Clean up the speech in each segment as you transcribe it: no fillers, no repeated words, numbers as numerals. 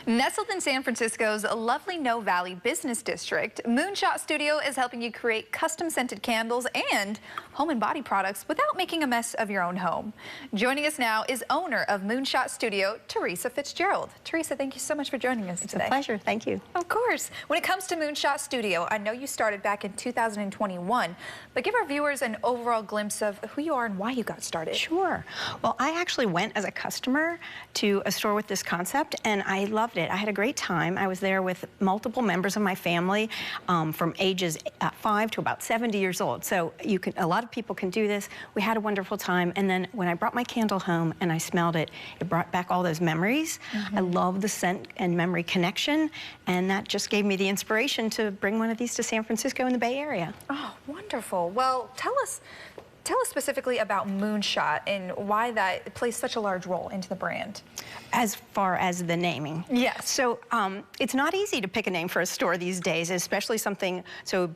Nestled in San Francisco's lovely No Valley Business District, Moonshot Studio is helping you create custom scented candles and home and body products without making a mess of your own home. Joining us now is owner of Moonshot Studio, Teresa Fitzgerald. Teresa, thank you so much for joining us today. It's a pleasure. Thank you. Of course. When it comes to Moonshot Studio, I know you started back in 2021, but give our viewers an overall glimpse of who you are and why you got started. Sure. Well, I actually went as a customer to a store with this concept, and I loved it. I had a great time. I was there with multiple members of my family from ages 5 to about 70 years old. So a lot of people can do this. We had a wonderful time, and then when I brought my candle home and I smelled it, it brought back all those memories. I love the scent and memory connection, and that just gave me the inspiration to bring one of these to San Francisco in the Bay Area. Oh, wonderful. Well, tell us specifically about Moonshot and why that plays such a large role into the brand. As far as the naming. Yes. So it's not easy to pick a name for a store these days, especially something so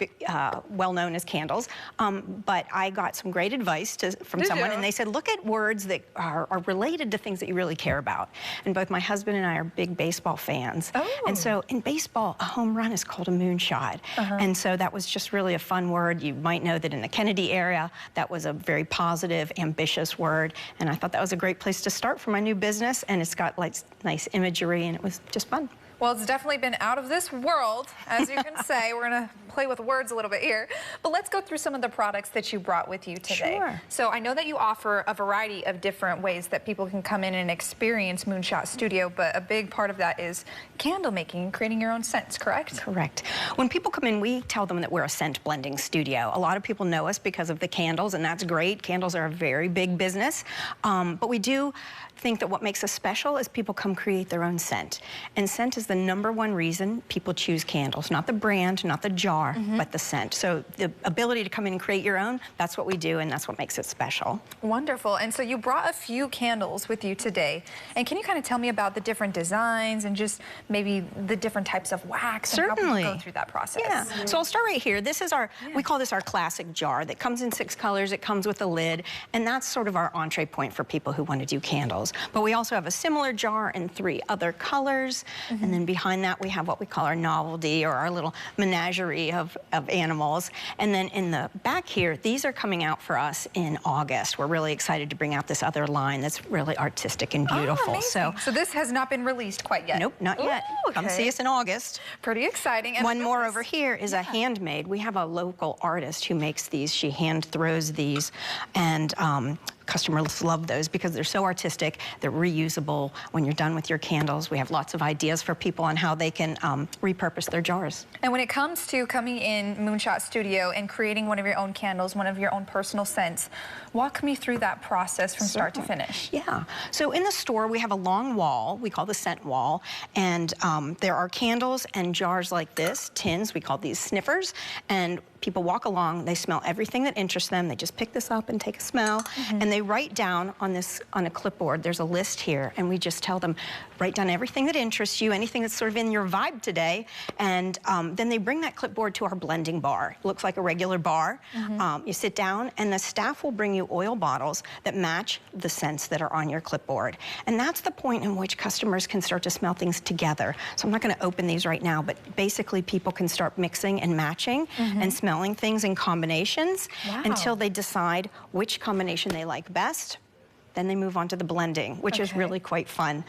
well known as candles. But I got some great advice from someone, and they said, look at words that are related to things that you really care about. And both my husband and I are big baseball fans. Oh. And so in baseball, a home run is called a moonshot. And so that was just really a fun word. You might know that in the Kennedy area, that was a very positive, ambitious word. And I thought that was a great place to start for my new business. And it's got like nice imagery, and it was just fun. Well, it's definitely been out of this world, as you can say. We're going to play with words a little bit here. But let's go through some of the products that you brought with you today. Sure. So I know that you offer a variety of different ways that people can come in and experience Moonshot Studio, but a big part of that is candle making and creating your own scents, correct? Correct. When people come in, we tell them that we're a scent blending studio. A lot of people know us because of the candles, and that's great. Candles are a very big business. But we do think that what makes us special is people come create their own scent. And scent is the #1 reason people choose candles. Not the brand, not the jar, but the scent. So the ability to come in and create your own, that's what we do, and that's what makes it special. Wonderful. And so you brought a few candles with you today. And can you kind of tell me about the different designs and just maybe the different types of wax? Certainly. And how people go through that process? Yeah. So I'll start right here. This is our, we call this our classic jar that comes in 6 colors. It comes with a lid, and that's sort of our entree point for people who want to do candles. But we also have a similar jar in 3 other colors, and then behind that we have what we call our novelty, or our little menagerie of animals. And then in the back here, these are coming out for us in August. We're really excited to bring out this other line that's really artistic and beautiful. Oh, so this has not been released quite yet? Nope, not yet. Okay. Come see us in August. Pretty exciting. And one more over here is a handmade. We have a local artist who makes these. She hand throws these, and customers love those because they're so artistic, they're reusable. When you're done with your candles, we have lots of ideas for people on how they can repurpose their jars. And when it comes to coming in Moonshot Studio and creating one of your own candles, one of your own personal scents, walk me through that process from start to finish. Yeah, so in the store we have a long wall, we call the scent wall, and there are candles and jars like this, tins, we call these sniffers, and people walk along, they smell everything that interests them, they just pick this up and take a smell, and they write down on a clipboard, there's a list here, and we just tell them, write down everything that interests you, anything that's sort of in your vibe today, and then they bring that clipboard to our blending bar. It looks like a regular bar. You sit down, and the staff will bring you oil bottles that match the scents that are on your clipboard. And that's the point in which customers can start to smell things together. So I'm not gonna open these right now, but basically people can start mixing and matching and smelling things in combinations until they decide which combination they like best. Then they move on to the blending, which is really quite fun.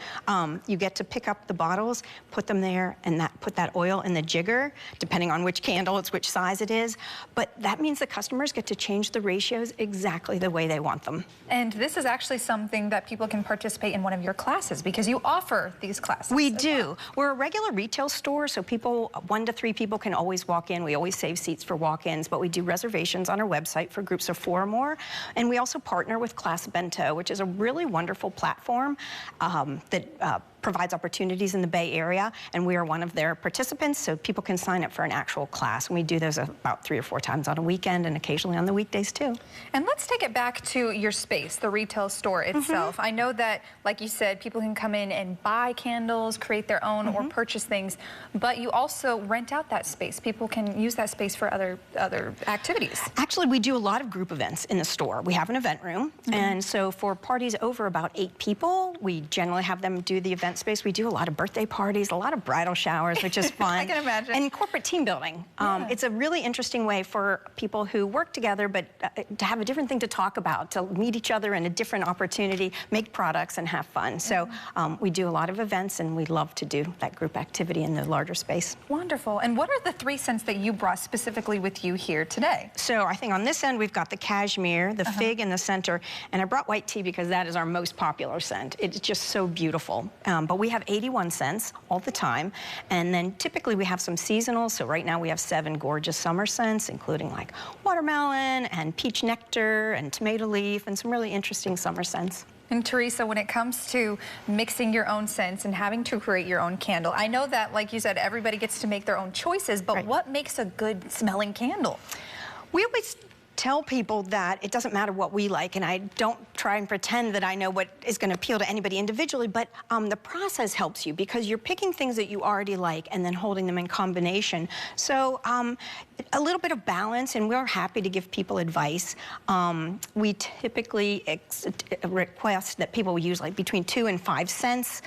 You get to pick up the bottles, put them there, and put that oil in the jigger, depending on which candle, it's which size it is. But that means the customers get to change the ratios exactly the way they want them. And this is actually something that people can participate in one of your classes, because you offer these classes. We do. We're a regular retail store, so people, 1 to 3 people can always walk in. We always save seats for walk-ins, but we do reservations on our website for groups of 4 or more. And we also partner with Class Bento, which is a really wonderful platform that provides opportunities in the Bay Area, and we are one of their participants, so people can sign up for an actual class. And we do those about 3 or 4 times on a weekend, and occasionally on the weekdays too. And let's take it back to your space, the retail store itself. I know that, like you said, people can come in and buy candles, create their own, or purchase things, but you also rent out that space. People can use that space for other activities. Actually, we do a lot of group events in the store. We have an event room, and so for parties over about 8 people, we generally have them do the event event space. We do a lot of birthday parties, a lot of bridal showers, which is fun. I can imagine. And corporate team building. It's a really interesting way for people who work together, but to have a different thing to talk about, to meet each other in a different opportunity, make products, and have fun. So we do a lot of events, and we love to do that group activity in the larger space. Wonderful. And what are the 3 scents that you brought specifically with you here today? So I think on this end, we've got the cashmere, the fig in the center, and I brought white tea because that is our most popular scent. It's just so beautiful. But we have 81 scents all the time, and then typically we have some seasonal. So right now we have 7 gorgeous summer scents, including like watermelon and peach nectar and tomato leaf and some really interesting summer scents. And Teresa, when it comes to mixing your own scents and having to create your own candle, I know that, like you said, everybody gets to make their own choices, but what makes a good smelling candle? We always tell people that it doesn't matter what we like, and I don't try and pretend that I know what is going to appeal to anybody individually, but the process helps you because you're picking things that you already like and then holding them in combination. So a little bit of balance, and we're happy to give people advice. We typically request that people use like between 2 and 5 scents.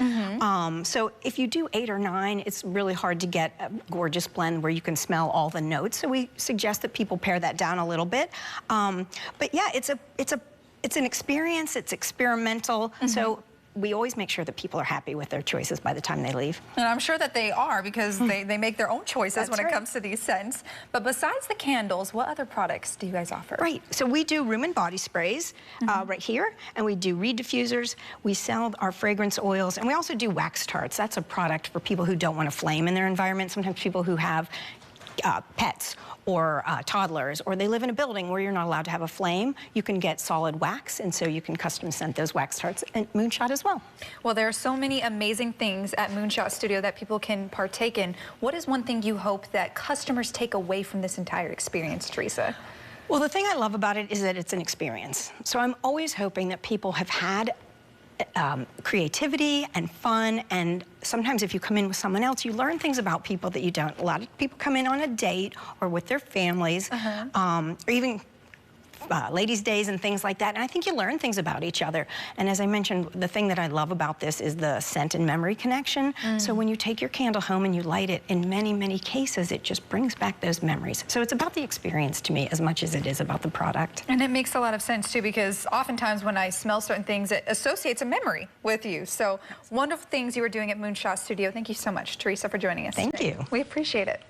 So if you do 8 or 9, it's really hard to get a gorgeous blend where you can smell all the notes. So we suggest that people pare that down a little bit. But yeah, it's an experience. It's experimental. So we always make sure that people are happy with their choices by the time they leave. And I'm sure that they are because they make their own choices when it comes to these scents. But besides the candles, what other products do you guys offer? Right. So we do room and body sprays right here, and we do reed diffusers. We sell our fragrance oils, and we also do wax tarts. That's a product for people who don't want to flame in their environment. Sometimes people who have pets or toddlers, or they live in a building where you're not allowed to have a flame, you can get solid wax, and so you can custom scent those wax tarts at Moonshot as well. Well, there are so many amazing things at Moonshot Studio that people can partake in. What is one thing you hope that customers take away from this entire experience, Teresa? Well, the thing I love about it is that it's an experience. So I'm always hoping that people have had creativity and fun, and sometimes if you come in with someone else, you learn things about people that you don't. A lot of people come in on a date or with their families, or even ladies' days and things like that, and I think you learn things about each other. And as I mentioned, the thing that I love about this is the scent and memory connection. So when you take your candle home and you light it, in many, many cases, it just brings back those memories. So it's about the experience to me as much as it is about the product. And it makes a lot of sense too, because oftentimes when I smell certain things, it associates a memory with you. So wonderful things you are doing at Moonshot Studio. Thank you so much, Teresa, for joining us. Thank you. We appreciate it.